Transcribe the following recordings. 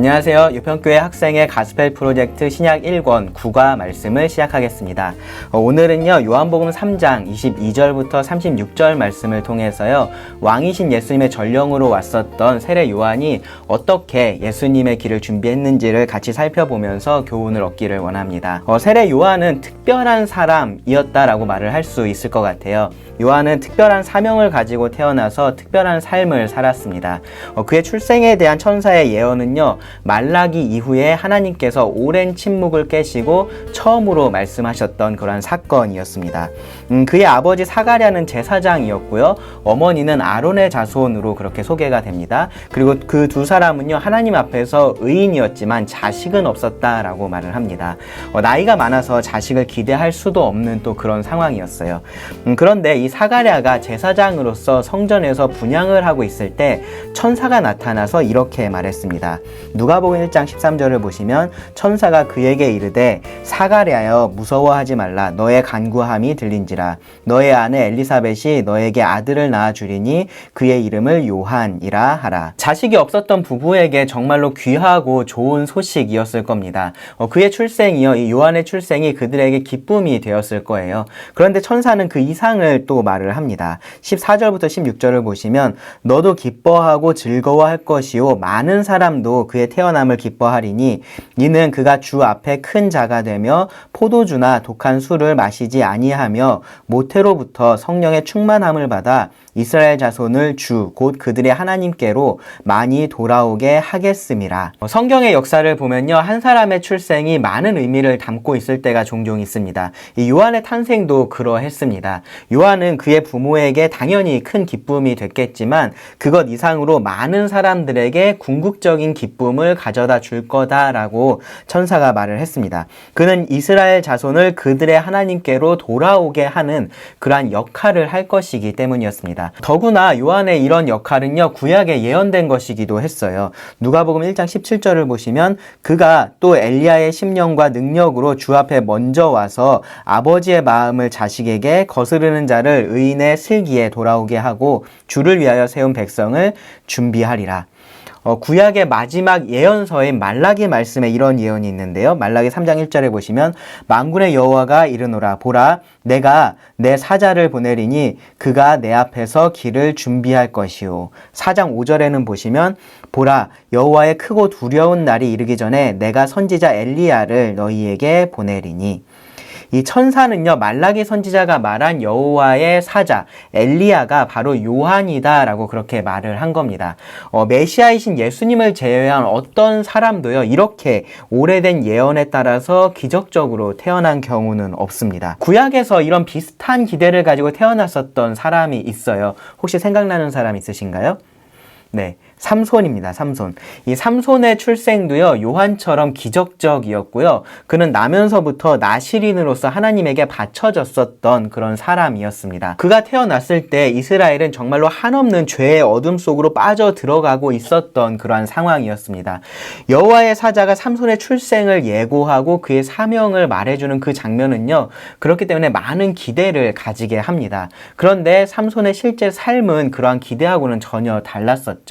안녕하세요. 유평교회 학생의 가스펠 프로젝트 신약 1권 9과 말씀을 시작하겠습니다. 오늘은요, 요한복음 3장 22절부터 36절 말씀을 통해서요, 왕이신 예수님의 전령으로 왔었던 세례 요한이 어떻게 예수님의 길을 준비했는지를 같이 살펴보면서 교훈을 얻기를 원합니다. 세례 요한은 특별한 사람이었다라고 말을 할 수 있을 것 같아요. 요한은 특별한 사명을 가지고 태어나서 특별한 삶을 살았습니다. 그의 출생에 대한 천사의 예언은요, 말라기 이후에 하나님께서 오랜 침묵을 깨시고 처음으로 말씀하셨던 그런 사건이었습니다. 그의 아버지 사가랴는 제사장이었고요, 어머니는 아론의 자손으로 그렇게 소개가 됩니다. 그리고 그 두 사람은요, 하나님 앞에서 의인이었지만 자식은 없었다라고 말을 합니다. 나이가 많아서 자식을 기대할 수도 없는 또 그런 상황이었어요. 그런데 이 사가랴가 제사장으로서 성전에서 분향을 하고 있을 때 천사가 나타나서 이렇게 말했습니다. 누가복음 1장 13절을 보시면 천사가 그에게 이르되 사가랴여 무서워하지 말라. 너의 간구함이 들린지라. 너의 아내 엘리사벳이 너에게 아들을 낳아 주리니 그의 이름을 요한이라 하라. 자식이 없었던 부부에게 정말로 귀하고 좋은 소식이었을 겁니다. 그의 출생이요, 이 요한의 출생이 그들에게 기쁨이 되었을 거예요. 그런데 천사는 그 이상을 또 말을 합니다. 14절부터 16절을 보시면 너도 기뻐하고 즐거워할 것이요 많은 사람도 그의 태어남을 기뻐하리니 이는 그가 주 앞에 큰 자가 되며 포도주나 독한 술을 마시지 아니하며 모태로부터 성령의 충만함을 받아 이스라엘 자손을 주 곧 그들의 하나님께로 많이 돌아오게 하겠음이라. 성경의 역사를 보면요, 한 사람의 출생이 많은 의미를 담고 있을 때가 종종 있습니다. 이 요한의 탄생도 그러했습니다. 요한은 그의 부모에게 당연히 큰 기쁨이 됐겠지만 그것 이상으로 많은 사람들에게 궁극적인 기쁨을 가져다 줄 거다라고 천사가 말을 했습니다. 그는 이스라엘 자손을 그들의 하나님께로 돌아오게 하는 그러한 역할을 할 것이기 때문이었습니다. 더구나 요한의 이런 역할은요, 구약에 예언된 것이기도 했어요. 누가복음 1장 17절을 보시면 그가 또 엘리야의 심령과 능력으로 주 앞에 먼저 와서 아버지의 마음을 자식에게 거스르는 자를 의인의 슬기에 돌아오게 하고 주를 위하여 세운 백성을 준비하리라. 구약의 마지막 예언서인 말라기 말씀에 이런 예언이 있는데요. 말라기 3장 1절에 보시면 만군의 여호와가 이르노라. 보라, 내가 내 사자를 보내리니 그가 내 앞에서 길을 준비할 것이요. 4장 5절에는 보시면 보라, 여호와의 크고 두려운 날이 이르기 전에 내가 선지자 엘리야를 너희에게 보내리니. 이 천사는요, 말라기 선지자가 말한 여호와의 사자 엘리야가 바로 요한이다라고 그렇게 말을 한 겁니다. 메시아이신 예수님을 제외한 어떤 사람도요, 이렇게 오래된 예언에 따라서 기적적으로 태어난 경우는 없습니다. 구약에서 이런 비슷한 기대를 가지고 태어났었던 사람이 있어요. 혹시 생각나는 사람 있으신가요? 네, 삼손입니다. 삼손. 이 삼손의 출생도요, 요한처럼 기적적이었고요. 그는 나면서부터 나실인으로서 하나님에게 바쳐졌었던 그런 사람이었습니다. 그가 태어났을 때 이스라엘은 정말로 한없는 죄의 어둠 속으로 빠져 들어가고 있었던 그러한 상황이었습니다. 여호와의 사자가 삼손의 출생을 예고하고 그의 사명을 말해주는 그 장면은요, 그렇기 때문에 많은 기대를 가지게 합니다. 그런데 삼손의 실제 삶은 그러한 기대하고는 전혀 달랐었죠.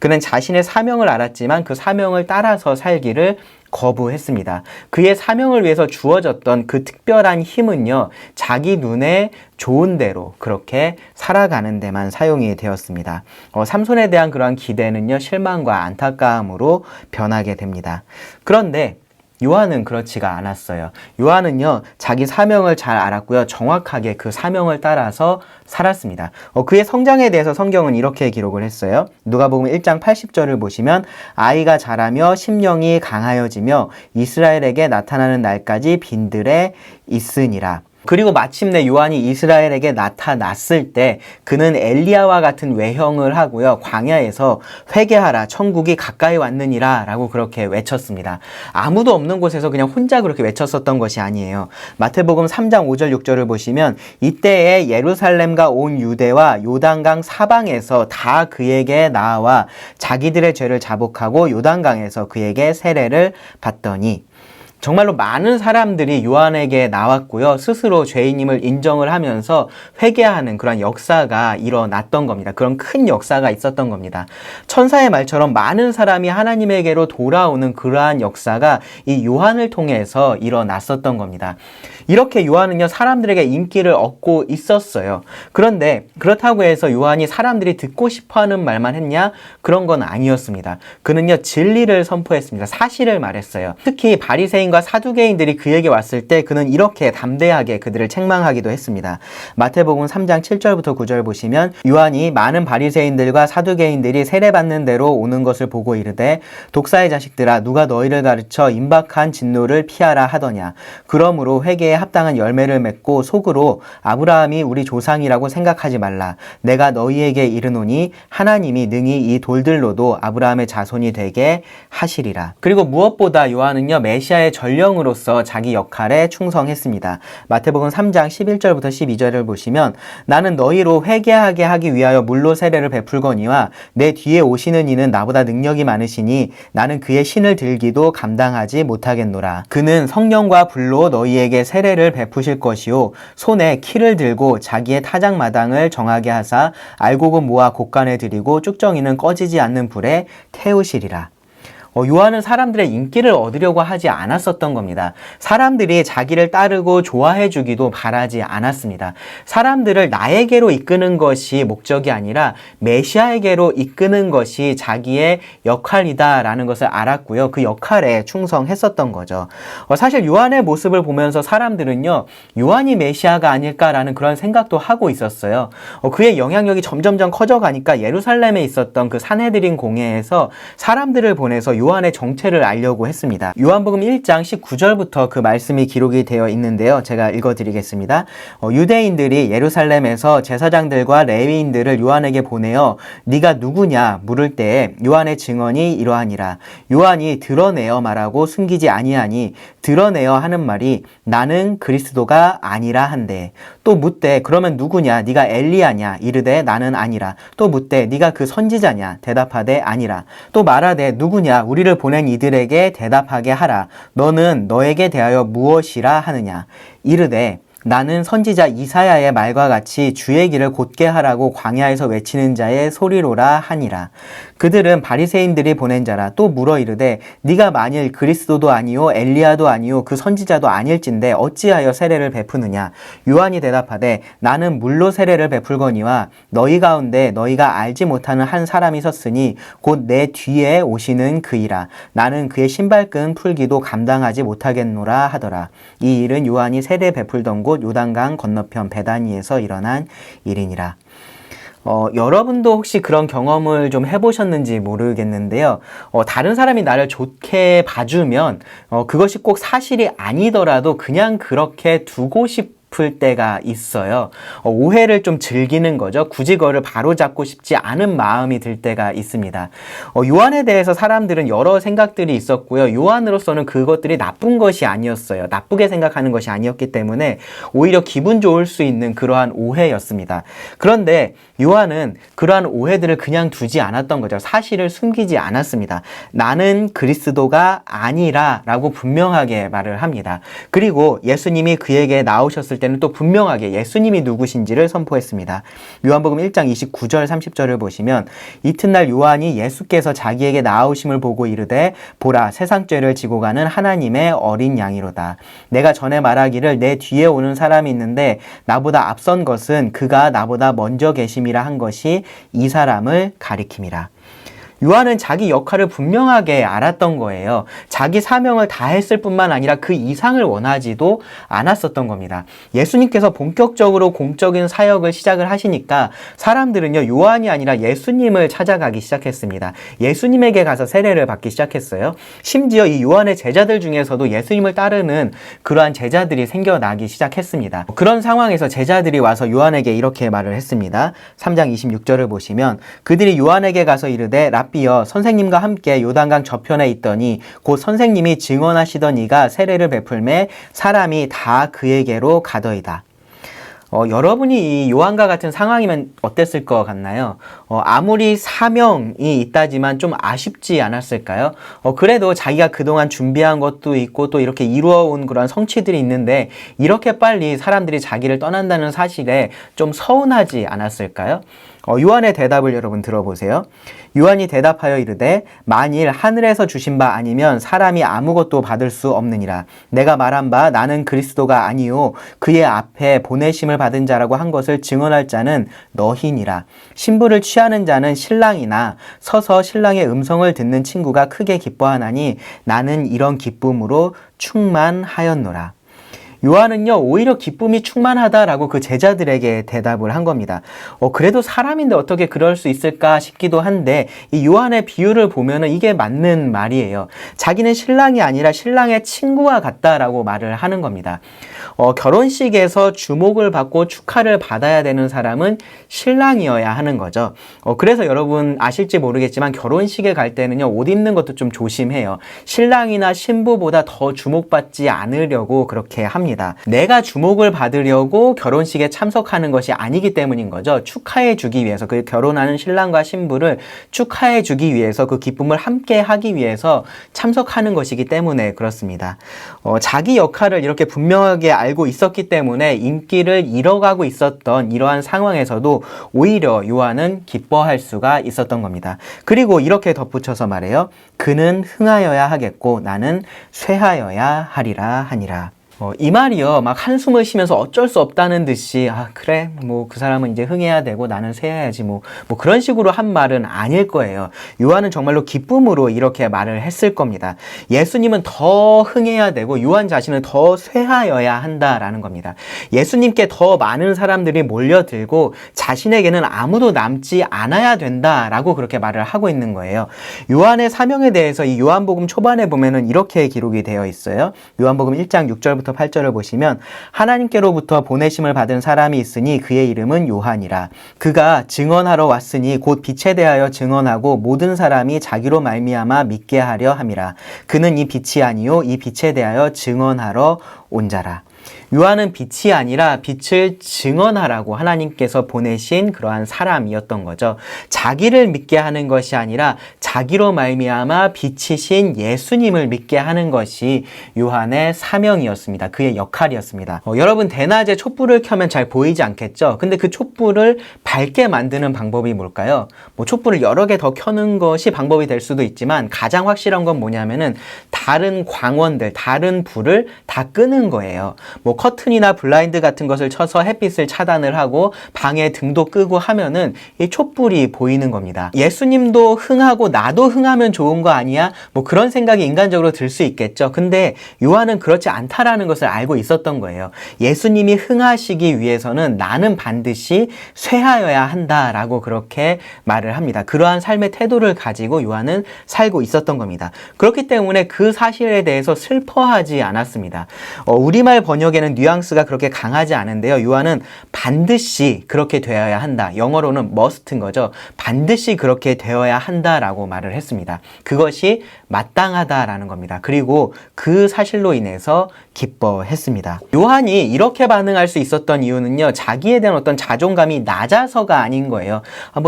그는 자신의 사명을 알았지만 그 사명을 따라서 살기를 거부했습니다. 그의 사명을 위해서 주어졌던 그 특별한 힘은요, 자기 눈에 좋은 대로 그렇게 살아가는 데만 사용이 되었습니다. 삼손에 대한 그러한 기대는요, 실망과 안타까움으로 변하게 됩니다. 그런데 요한은 그렇지가 않았어요. 요한은요, 자기 사명을 잘 알았고요, 정확하게 그 사명을 따라서 살았습니다. 그의 성장에 대해서 성경은 이렇게 기록을 했어요. 누가복음 1장 80절을 보시면 아이가 자라며 심령이 강하여지며 이스라엘에게 나타나는 날까지 빈들에 있으니라. 그리고 마침내 요한이 이스라엘에게 나타났을 때 그는 엘리야와 같은 외형을 하고요, 광야에서 회개하라, 천국이 가까이 왔느니라 라고 그렇게 외쳤습니다. 아무도 없는 곳에서 그냥 혼자 그렇게 외쳤었던 것이 아니에요. 마태복음 3장 5절 6절을 보시면 이때에 예루살렘과 온 유대와 요단강 사방에서 다 그에게 나와 자기들의 죄를 자복하고 요단강에서 그에게 세례를 받더니. 정말로 많은 사람들이 요한에게 나왔고요. 스스로 죄인임을 인정을 하면서 회개하는 그런 역사가 일어났던 겁니다. 그런 큰 역사가 있었던 겁니다. 천사의 말처럼 많은 사람이 하나님에게로 돌아오는 그러한 역사가 이 요한을 통해서 일어났었던 겁니다. 이렇게 요한은요, 사람들에게 인기를 얻고 있었어요. 그런데 그렇다고 해서 요한이 사람들이 듣고 싶어하는 말만 했냐? 그런 건 아니었습니다. 그는요, 진리를 선포했습니다. 사실을 말했어요. 특히 바리새인과 사두개인들이 그에게 왔을 때 그는 이렇게 담대하게 그들을 책망하기도 했습니다. 마태복음 3장 7절부터 9절 보시면 요한이 많은 바리새인들과 사두개인들이 세례받는 대로 오는 것을 보고 이르되 독사의 자식들아 누가 너희를 가르쳐 임박한 진노를 피하라 하더냐. 그러므로 회개에 합당한 열매를 맺고 속으로 아브라함이 우리 조상이라고 생각하지 말라. 내가 너희에게 이르노니 하나님이 능히 이 돌들로도 아브라함의 자손이 되게 하시리라. 그리고 무엇보다 요한은요, 메시아의 전령으로서 자기 역할에 충성했습니다. 마태복음 3장 11절부터 12절을 보시면 나는 너희로 회개하게 하기 위하여 물로 세례를 베풀거니와 내 뒤에 오시는 이는 나보다 능력이 많으시니 나는 그의 신을 들기도 감당하지 못하겠노라. 그는 성령과 불로 너희에게 세례를 베푸실 것이요 손에 키를 들고 자기의 타작마당을 정하게 하사 알곡은 모아 곳간에 들이고 쭉정이는 꺼지지 않는 불에 태우시리라. 요한은 사람들의 인기를 얻으려고 하지 않았었던 겁니다. 사람들이 자기를 따르고 좋아해 주기도 바라지 않았습니다. 사람들을 나에게로 이끄는 것이 목적이 아니라 메시아에게로 이끄는 것이 자기의 역할이다라는 것을 알았고요. 그 역할에 충성했었던 거죠. 사실 요한의 모습을 보면서 사람들은요, 요한이 메시아가 아닐까라는 그런 생각도 하고 있었어요. 그의 영향력이 점점점 커져가니까 예루살렘에 있었던 그 산헤드린 공회에서 사람들을 보내서 요한의 정체를 알려고 했습니다. 요한복음 1장 19절부터 그 말씀이 기록이 되어 있는데요. 제가 읽어드리겠습니다. 유대인들이 예루살렘에서 제사장들과 레위인들을 요한에게 보내어 네가 누구냐 물을 때에 요한의 증언이 이러하니라. 요한이 드러내어 말하고 숨기지 아니하니 드러내어 하는 말이 나는 그리스도가 아니라 한대. 또 묻되 그러면 누구냐? 네가 엘리야냐? 이르되 나는 아니라. 또 묻되 네가 그 선지자냐? 대답하되 아니라. 또 말하되 누구냐? 우리를 보낸 이들에게 대답하게 하라. 너는 너에게 대하여 무엇이라 하느냐? 이르되 나는 선지자 이사야의 말과 같이 주의 길을 곧게 하라고 광야에서 외치는 자의 소리로라 하니라. 그들은 바리새인들이 보낸 자라. 또 물어 이르되 네가 만일 그리스도도 아니요 엘리야도 아니요 그 선지자도 아닐진데 어찌하여 세례를 베푸느냐. 요한이 대답하되 나는 물로 세례를 베풀거니와 너희 가운데 너희가 알지 못하는 한 사람이 섰으니 곧 내 뒤에 오시는 그이라. 나는 그의 신발끈 풀기도 감당하지 못하겠노라 하더라. 이 일은 요한이 세례 베풀던 곳 요단강 건너편 베다니에서 일어난 일이니라. 여러분도 혹시 그런 경험을 좀 해보셨는지 모르겠는데요. 다른 사람이 나를 좋게 봐주면 그것이 꼭 사실이 아니더라도 그냥 그렇게 두고 싶을 때가 있어요. 오해를 좀 즐기는 거죠. 굳이 그거를 바로잡고 싶지 않은 마음이 들 때가 있습니다. 요한에 대해서 사람들은 여러 생각들이 있었고요. 요한으로서는 그것들이 나쁜 것이 아니었어요. 나쁘게 생각하는 것이 아니었기 때문에 오히려 기분 좋을 수 있는 그러한 오해였습니다. 그런데 요한은 그러한 오해들을 그냥 두지 않았던 거죠. 사실을 숨기지 않았습니다. 나는 그리스도가 아니라 라고 분명하게 말을 합니다. 그리고 예수님이 그에게 나오셨을 때는 또 분명하게 예수님이 누구신지를 선포했습니다. 요한복음 1장 29절 30절을 보시면 이튿날 요한이 예수께서 자기에게 나오심을 보고 이르되 보라 세상 죄를 지고 가는 하나님의 어린 양이로다. 내가 전에 말하기를 내 뒤에 오는 사람이 있는데 나보다 앞선 것은 그가 나보다 먼저 계심이라 한 것이 이 사람을 가리킴이라. 요한은 자기 역할을 분명하게 알았던 거예요. 자기 사명을 다했을 뿐만 아니라 그 이상을 원하지도 않았었던 겁니다. 예수님께서 본격적으로 공적인 사역을 시작을 하시니까 사람들은요, 요한이 아니라 예수님을 찾아가기 시작했습니다. 예수님에게 가서 세례를 받기 시작했어요. 심지어 이 요한의 제자들 중에서도 예수님을 따르는 그러한 제자들이 생겨나기 시작했습니다. 그런 상황에서 제자들이 와서 요한에게 이렇게 말을 했습니다. 3장 26절을 보시면 그들이 요한에게 가서 이르되 랍비여 선생님과 함께 요단강 저편에 있더니 곧 선생님이 증언하시던 이가 세례를 베풀매 사람이 다 그에게로 가더이다. 여러분이 이 요한과 같은 상황이면 어땠을 것 같나요? 아무리 사명이 있다지만 좀 아쉽지 않았을까요? 그래도 자기가 그동안 준비한 것도 있고 또 이렇게 이루어온 그런 성취들이 있는데 이렇게 빨리 사람들이 자기를 떠난다는 사실에 좀 서운하지 않았을까요? 요한의 대답을 여러분 들어보세요. 요한이 대답하여 이르되 만일 하늘에서 주신 바 아니면 사람이 아무것도 받을 수 없느니라. 내가 말한 바 나는 그리스도가 아니요 그의 앞에 보내심을 받은 자라고 한 것을 증언할 자는 너희니라. 신부를 취하는 자는 신랑이나 서서 신랑의 음성을 듣는 친구가 크게 기뻐하나니 나는 이런 기쁨으로 충만하였노라. 요한은요, 오히려 기쁨이 충만하다라고 그 제자들에게 대답을 한 겁니다. 그래도 사람인데 어떻게 그럴 수 있을까 싶기도 한데, 이 요한의 비유를 보면은 이게 맞는 말이에요. 자기는 신랑이 아니라 신랑의 친구와 같다라고 말을 하는 겁니다. 결혼식에서 주목을 받고 축하를 받아야 되는 사람은 신랑이어야 하는 거죠. 그래서 여러분 아실지 모르겠지만 결혼식에 갈 때는요, 옷 입는 것도 좀 조심해요. 신랑이나 신부보다 더 주목받지 않으려고 그렇게 합니다. 내가 주목을 받으려고 결혼식에 참석하는 것이 아니기 때문인 거죠. 축하해 주기 위해서, 그 결혼하는 신랑과 신부를 축하해 주기 위해서, 그 기쁨을 함께 하기 위해서 참석하는 것이기 때문에 그렇습니다. 자기 역할을 이렇게 분명하게 알고 있었기 때문에 인기를 잃어가고 있었던 이러한 상황에서도 오히려 요한은 기뻐할 수가 있었던 겁니다. 그리고 이렇게 덧붙여서 말해요. 그는 흥하여야 하겠고 나는 쇠하여야 하리라 하니라. 이 말이요, 막 한숨을 쉬면서 어쩔 수 없다는 듯이, 그래, 그 사람은 이제 흥해야 되고 나는 쇠해야지, 그런 식으로 한 말은 아닐 거예요. 요한은 정말로 기쁨으로 이렇게 말을 했을 겁니다. 예수님은 더 흥해야 되고, 요한 자신은 더 쇠하여야 한다라는 겁니다. 예수님께 더 많은 사람들이 몰려들고, 자신에게는 아무도 남지 않아야 된다라고 그렇게 말을 하고 있는 거예요. 요한의 사명에 대해서 이 요한복음 초반에 보면은 이렇게 기록이 되어 있어요. 요한복음 1장 6절부터 8절을 보시면 하나님께로부터 보내심을 받은 사람이 있으니 그의 이름은 요한이라. 그가 증언하러 왔으니 곧 빛에 대하여 증언하고 모든 사람이 자기로 말미암아 믿게 하려 함이라. 그는 이 빛이 아니요 이 빛에 대하여 증언하러 온 자라. 요한은 빛이 아니라 빛을 증언하라고 하나님께서 보내신 그러한 사람이었던 거죠. 자기를 믿게 하는 것이 아니라 자기로 말미암아 빛이신 예수님을 믿게 하는 것이 요한의 사명이었습니다. 그의 역할이었습니다. 여러분, 대낮에 촛불을 켜면 잘 보이지 않겠죠? 근데 그 촛불을 밝게 만드는 방법이 뭘까요? 촛불을 여러 개 더 켜는 것이 방법이 될 수도 있지만 가장 확실한 건 뭐냐면은 다른 광원들, 다른 불을 다 끄는 거예요. 커튼이나 블라인드 같은 것을 쳐서 햇빛을 차단을 하고 방에 등도 끄고 하면은 이 촛불이 보이는 겁니다. 예수님도 흥하고 나도 흥하면 좋은 거 아니야? 그런 생각이 인간적으로 들 수 있겠죠. 근데 요한은 그렇지 않다라는 것을 알고 있었던 거예요. 예수님이 흥하시기 위해서는 나는 반드시 쇠하여야 한다라고 그렇게 말을 합니다. 그러한 삶의 태도를 가지고 요한은 살고 있었던 겁니다. 그렇기 때문에 그 사실에 대해서 슬퍼하지 않았습니다. 우리말 번역에는 뉘앙스가 그렇게 강하지 않은데요. 요한은 반드시 그렇게 되어야 한다. 영어로는 must인 거죠. 반드시 그렇게 되어야 한다라고 말을 했습니다. 그것이 마땅하다라는 겁니다. 그리고 그 사실로 인해서 기뻐했습니다. 요한이 이렇게 반응할 수 있었던 이유는요, 자기에 대한 어떤 자존감이 낮아서가 아닌 거예요.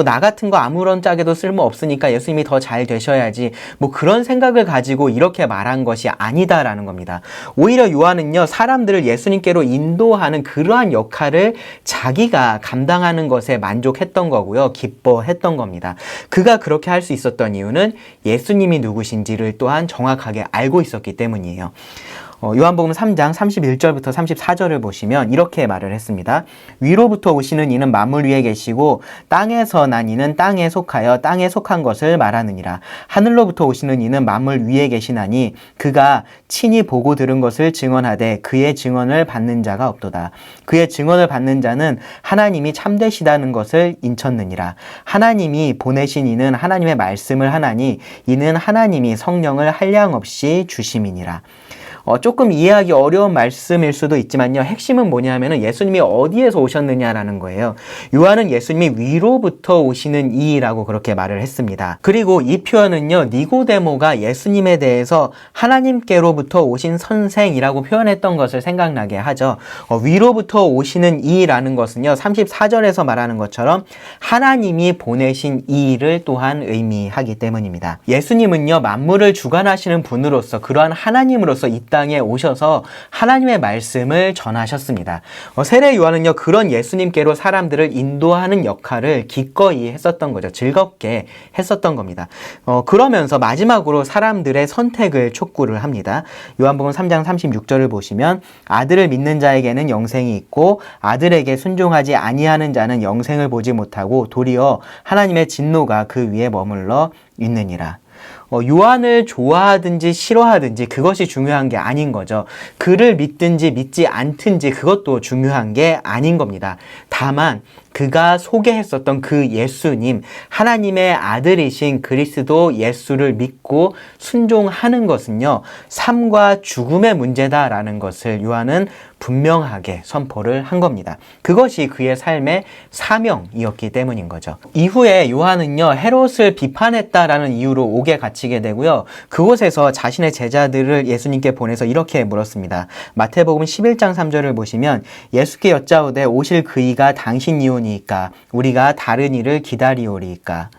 나 같은 거 아무런 짝에도 쓸모 없으니까 예수님이 더 잘 되셔야지, 그런 생각을 가지고 이렇게 말한 것이 아니다라는 겁니다. 오히려 요한은요, 사람들을 예수님께로 인도하는 그러한 역할을 자기가 감당하는 것에 만족했던 거고요, 기뻐했던 겁니다. 그가 그렇게 할 수 있었던 이유는 예수님이 누구신지를 또한 정확하게 알고 있었기 때문이에요. 요한복음 3장 31절부터 34절을 보시면 이렇게 말을 했습니다. 위로부터 오시는 이는 만물 위에 계시고 땅에서 난 이는 땅에 속하여 땅에 속한 것을 말하느니라. 하늘로부터 오시는 이는 만물 위에 계시나니 그가 친히 보고 들은 것을 증언하되 그의 증언을 받는 자가 없도다. 그의 증언을 받는 자는 하나님이 참되시다는 것을 인쳤느니라. 하나님이 보내신 이는 하나님의 말씀을 하나니 이는 하나님이 성령을 한량없이 주심이니라. 조금 이해하기 어려운 말씀일 수도 있지만요. 핵심은 뭐냐면은 예수님이 어디에서 오셨느냐라는 거예요. 요한은 예수님이 위로부터 오시는 이라고 그렇게 말을 했습니다. 그리고 이 표현은요, 니고데모가 예수님에 대해서 하나님께로부터 오신 선생이라고 표현했던 것을 생각나게 하죠. 위로부터 오시는 이라는 것은요, 34절에서 말하는 것처럼 하나님이 보내신 이를 또한 의미하기 때문입니다. 예수님은요, 만물을 주관하시는 분으로서, 그러한 하나님으로서 이 땅에 오셔서 하나님의 말씀을 전하셨습니다. 세례 요한은요, 그런 예수님께로 사람들을 인도하는 역할을 기꺼이 했었던 거죠. 즐겁게 했었던 겁니다. 그러면서 마지막으로 사람들의 선택을 촉구를 합니다. 요한복음 3장 36절을 보시면 아들을 믿는 자에게는 영생이 있고 아들에게 순종하지 아니하는 자는 영생을 보지 못하고 도리어 하나님의 진노가 그 위에 머물러 있느니라. 요한을 좋아하든지 싫어하든지 그것이 중요한 게 아닌 거죠. 그를 믿든지 믿지 않든지 그것도 중요한 게 아닌 겁니다. 다만 그가 소개했었던 그 예수님, 하나님의 아들이신 그리스도 예수를 믿고 순종하는 것은요, 삶과 죽음의 문제다라는 것을 요한은 분명하게 선포를 한 겁니다. 그것이 그의 삶의 사명이었기 때문인 거죠. 이후에 요한은요, 헤롯을 비판했다라는 이유로 옥에 갇히게 되고요. 그곳에서 자신의 제자들을 예수님께 보내서 이렇게 물었습니다. 마태복음 11장 3절을 보시면 예수께 여짜오되 오실 그이가 당신이오니이까 우리가 다른 이를 기다리오리이까.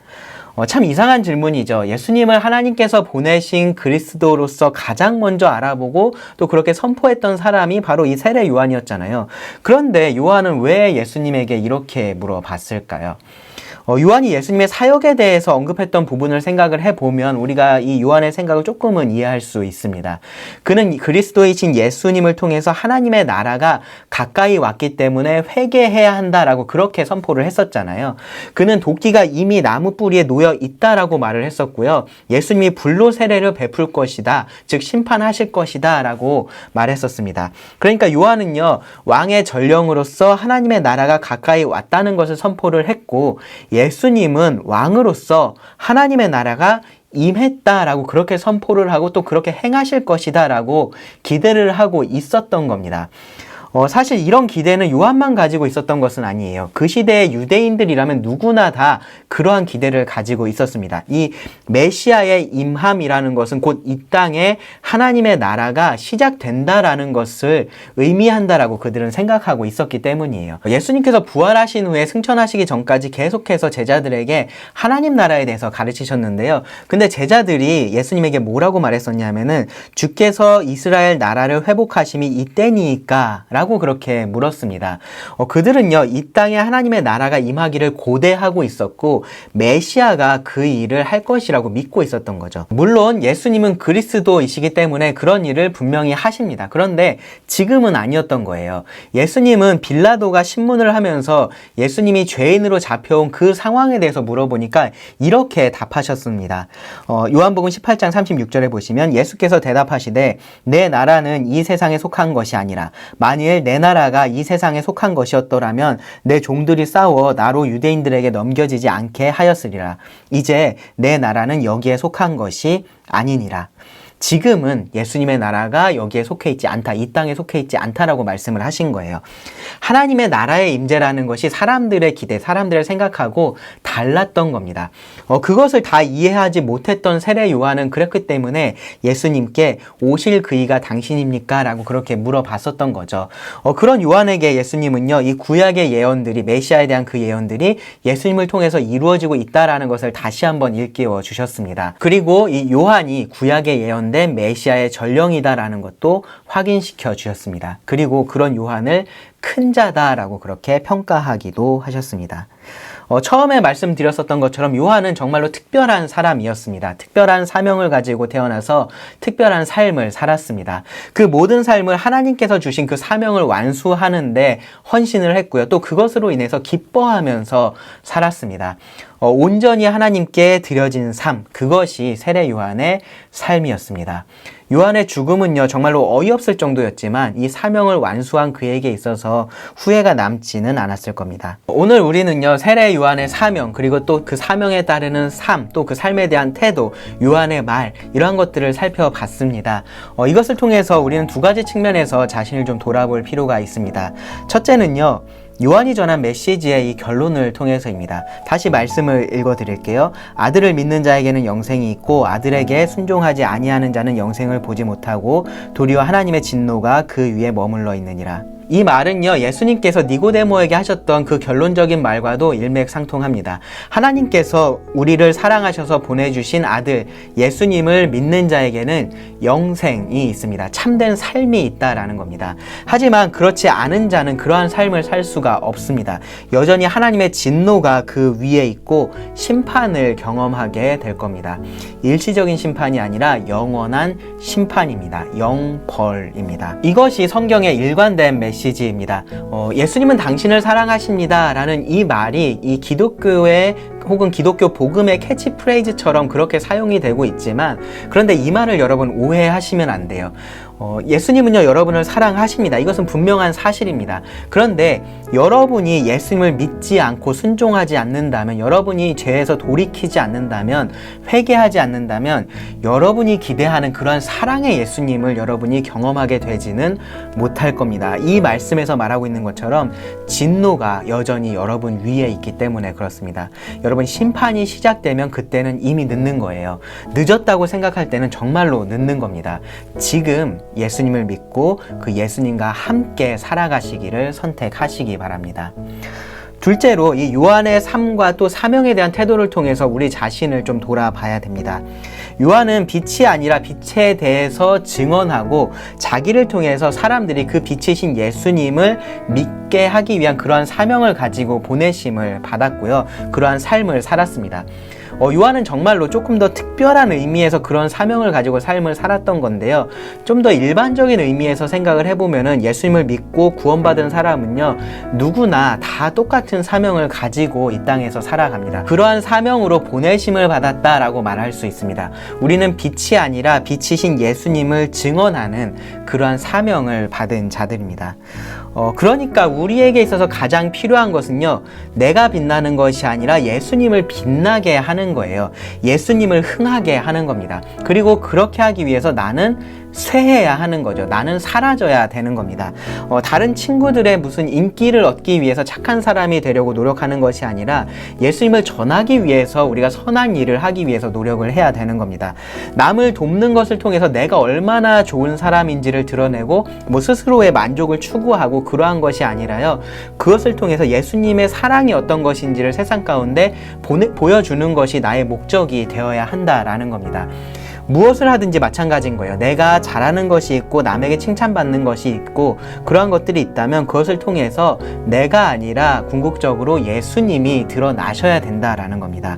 참 이상한 질문이죠. 예수님을 하나님께서 보내신 그리스도로서 가장 먼저 알아보고 또 그렇게 선포했던 사람이 바로 이 세례 요한이었잖아요. 그런데 요한은 왜 예수님에게 이렇게 물어봤을까요? 요한이 예수님의 사역에 대해서 언급했던 부분을 생각을 해보면 우리가 이 요한의 생각을 조금은 이해할 수 있습니다. 그는 그리스도이신 예수님을 통해서 하나님의 나라가 가까이 왔기 때문에 회개해야 한다라고 그렇게 선포를 했었잖아요. 그는 도끼가 이미 나무 뿌리에 놓여 있다라고 말을 했었고요. 예수님이 불로 세례를 베풀 것이다, 즉 심판하실 것이다 라고 말했었습니다. 그러니까 요한은요, 왕의 전령으로서 하나님의 나라가 가까이 왔다는 것을 선포를 했고, 예수님은 왕으로서 하나님의 나라가 임했다라고 그렇게 선포를 하고 또 그렇게 행하실 것이다라고 기대를 하고 있었던 겁니다. 사실 이런 기대는 요한만 가지고 있었던 것은 아니에요. 그 시대의 유대인들이라면 누구나 다 그러한 기대를 가지고 있었습니다. 이 메시아의 임함이라는 것은 곧 이 땅에 하나님의 나라가 시작된다라는 것을 의미한다라고 그들은 생각하고 있었기 때문이에요. 예수님께서 부활하신 후에 승천하시기 전까지 계속해서 제자들에게 하나님 나라에 대해서 가르치셨는데요. 근데 제자들이 예수님에게 뭐라고 말했었냐면은 주께서 이스라엘 나라를 회복하심이 이때니까 라고 그렇게 물었습니다. 그들은요, 이 땅에 하나님의 나라가 임하기를 고대하고 있었고 메시아가 그 일을 할 것이라고 믿고 있었던 거죠. 물론 예수님은 그리스도이시기 때문에 그런 일을 분명히 하십니다. 그런데 지금은 아니었던 거예요. 예수님은 빌라도가 신문을 하면서 예수님이 죄인으로 잡혀온 그 상황에 대해서 물어보니까 이렇게 답하셨습니다. 요한복음 18장 36절에 보시면 예수께서 대답하시되 내 나라는 이 세상에 속한 것이 아니라 만일 내 나라가 이 세상에 속한 것이었더라면 내 종들이 싸워 나로 유대인들에게 넘겨지지 않게 하였으리라. 이제 내 나라는 여기에 속한 것이 아니니라. 지금은 예수님의 나라가 여기에 속해 있지 않다, 이 땅에 속해 있지 않다라고 말씀을 하신 거예요. 하나님의 나라의 임재라는 것이 사람들의 기대, 사람들을 생각하고 달랐던 겁니다. 그것을 다 이해하지 못했던 세례 요한은 그랬기 때문에 예수님께 오실 그이가 당신입니까? 라고 그렇게 물어봤었던 거죠. 그런 요한에게 예수님은요, 이 구약의 예언들이, 메시아에 대한 그 예언들이 예수님을 통해서 이루어지고 있다라는 것을 다시 한번 일깨워 주셨습니다. 그리고 이 요한이 구약의 예언 메시아의 전령이다라는 것도 확인시켜 주셨습니다. 그리고 그런 요한을 큰 자다라고 그렇게 평가하기도 하셨습니다. 처음에 말씀드렸었던 것처럼 요한은 정말로 특별한 사람이었습니다. 특별한 사명을 가지고 태어나서 특별한 삶을 살았습니다. 그 모든 삶을 하나님께서 주신 그 사명을 완수하는데 헌신을 했고요. 또 그것으로 인해서 기뻐하면서 살았습니다. 온전히 하나님께 드려진 삶, 그것이 세례 요한의 삶이었습니다. 요한의 죽음은요, 정말로 어이없을 정도였지만 이 사명을 완수한 그에게 있어서 후회가 남지는 않았을 겁니다. 오늘 우리는요, 세례 요한의 사명, 그리고 또 그 사명에 따르는 삶, 또 그 삶에 대한 태도, 요한의 말, 이러한 것들을 살펴봤습니다. 이것을 통해서 우리는 두 가지 측면에서 자신을 좀 돌아볼 필요가 있습니다. 첫째는요, 요한이 전한 메시지의 이 결론을 통해서입니다. 다시 말씀을 읽어드릴게요. 아들을 믿는 자에게는 영생이 있고 아들에게 순종하지 아니하는 자는 영생을 보지 못하고 도리어 하나님의 진노가 그 위에 머물러 있느니라. 이 말은요, 예수님께서 니고데모에게 하셨던 그 결론적인 말과도 일맥상통합니다. 하나님께서 우리를 사랑하셔서 보내주신 아들 예수님을 믿는 자에게는 영생이 있습니다. 참된 삶이 있다라는 겁니다. 하지만 그렇지 않은 자는 그러한 삶을 살 수가 없습니다. 여전히 하나님의 진노가 그 위에 있고 심판을 경험하게 될 겁니다. 일시적인 심판이 아니라 영원한 심판입니다. 영벌입니다. 이것이 성경의 일관된 메시지입니다. 예수님은 당신을 사랑하십니다 라는 이 말이 이 기독교의 혹은 기독교 복음의 캐치프레이즈처럼 그렇게 사용이 되고 있지만, 그런데 이 말을 여러분 오해하시면 안 돼요. 예수님은요, 여러분을 사랑하십니다. 이것은 분명한 사실입니다. 그런데 여러분이 예수님을 믿지 않고 순종하지 않는다면, 여러분이 죄에서 돌이키지 않는다면, 회개하지 않는다면 여러분이 기대하는 그런 사랑의 예수님을 여러분이 경험하게 되지는 못할 겁니다. 이 말씀에서 말하고 있는 것처럼 진노가 여전히 여러분 위에 있기 때문에 그렇습니다. 여러분, 심판이 시작되면 그때는 이미 늦는 거예요. 늦었다고 생각할 때는 정말로 늦는 겁니다. 지금 예수님을 믿고 그 예수님과 함께 살아가시기를 선택하시기 바랍니다. 둘째로 이 요한의 삶과 또 사명에 대한 태도를 통해서 우리 자신을 좀 돌아봐야 됩니다. 요한은 빛이 아니라 빛에 대해서 증언하고 자기를 통해서 사람들이 그 빛이신 예수님을 믿게 하기 위한 그러한 사명을 가지고 보내심을 받았고요. 그러한 삶을 살았습니다. 요한은 정말로 조금 더 특별한 의미에서 그런 사명을 가지고 삶을 살았던 건데요. 좀 더 일반적인 의미에서 생각을 해보면은 예수님을 믿고 구원받은 사람은요, 누구나 다 똑같은 사명을 가지고 이 땅에서 살아갑니다. 그러한 사명으로 보내심을 받았다라고 말할 수 있습니다. 우리는 빛이 아니라 빛이신 예수님을 증언하는 그러한 사명을 받은 자들입니다. 그러니까 우리에게 있어서 가장 필요한 것은요, 내가 빛나는 것이 아니라 예수님을 빛나게 하는 거예요. 예수님을 흥하게 하는 겁니다. 그리고 그렇게 하기 위해서 나는 쇠해야 하는 거죠. 나는 사라져야 되는 겁니다. 다른 친구들의 무슨 인기를 얻기 위해서 착한 사람이 되려고 노력하는 것이 아니라 예수님을 전하기 위해서 우리가 선한 일을 하기 위해서 노력을 해야 되는 겁니다. 남을 돕는 것을 통해서 내가 얼마나 좋은 사람인지를 드러내고 스스로의 만족을 추구하고 그러한 것이 아니라요, 그것을 통해서 예수님의 사랑이 어떤 것인지를 세상 가운데 보여주는 것이 나의 목적이 되어야 한다라는 겁니다. 무엇을 하든지 마찬가지인 거예요. 내가 잘하는 것이 있고 남에게 칭찬받는 것이 있고 그러한 것들이 있다면 그것을 통해서 내가 아니라 궁극적으로 예수님이 드러나셔야 된다라는 겁니다.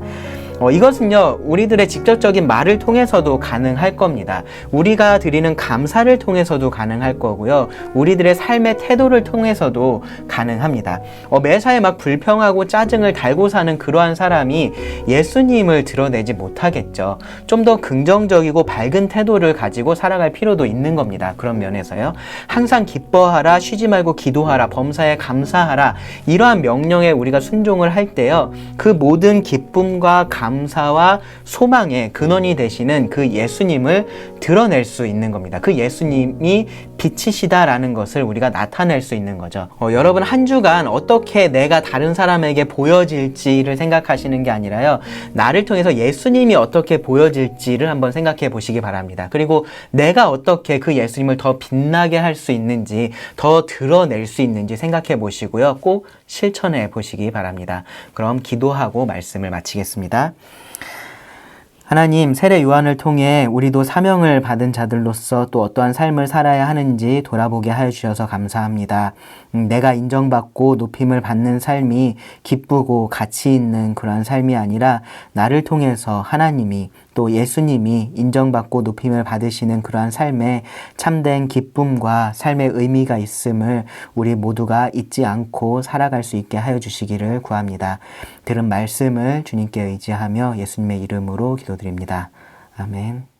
이것은요, 우리들의 직접적인 말을 통해서도 가능할 겁니다. 우리가 드리는 감사를 통해서도 가능할 거고요. 우리들의 삶의 태도를 통해서도 가능합니다. 매사에 막 불평하고 짜증을 달고 사는 그러한 사람이 예수님을 드러내지 못하겠죠. 좀 더 긍정적이고 밝은 태도를 가지고 살아갈 필요도 있는 겁니다. 그런 면에서요. 항상 기뻐하라, 쉬지 말고 기도하라, 범사에 감사하라, 이러한 명령에 우리가 순종을 할 때요, 그 모든 기쁨과 감사와 소망의 근원이 되시는 그 예수님을 드러낼 수 있는 겁니다. 그 예수님이 빛이시다라는 것을 우리가 나타낼 수 있는 거죠. 여러분, 한 주간 어떻게 내가 다른 사람에게 보여질지를 생각하시는 게 아니라요, 나를 통해서 예수님이 어떻게 보여질지를 한번 생각해 보시기 바랍니다. 그리고 내가 어떻게 그 예수님을 더 빛나게 할 수 있는지, 더 드러낼 수 있는지 생각해 보시고요. 꼭 실천해 보시기 바랍니다. 그럼 기도하고 말씀을 마치겠습니다. 하나님, 세례 요한을 통해 우리도 사명을 받은 자들로서 또 어떠한 삶을 살아야 하는지 돌아보게 하여 주셔서 감사합니다. 내가 인정받고 높임을 받는 삶이 기쁘고 가치 있는 그런 삶이 아니라 나를 통해서 하나님이 또 예수님이 인정받고 높임을 받으시는 그러한 삶에 참된 기쁨과 삶의 의미가 있음을 우리 모두가 잊지 않고 살아갈 수 있게 하여 주시기를 구합니다. 들은 말씀을 주님께 의지하며 예수님의 이름으로 기도드립니다. 아멘.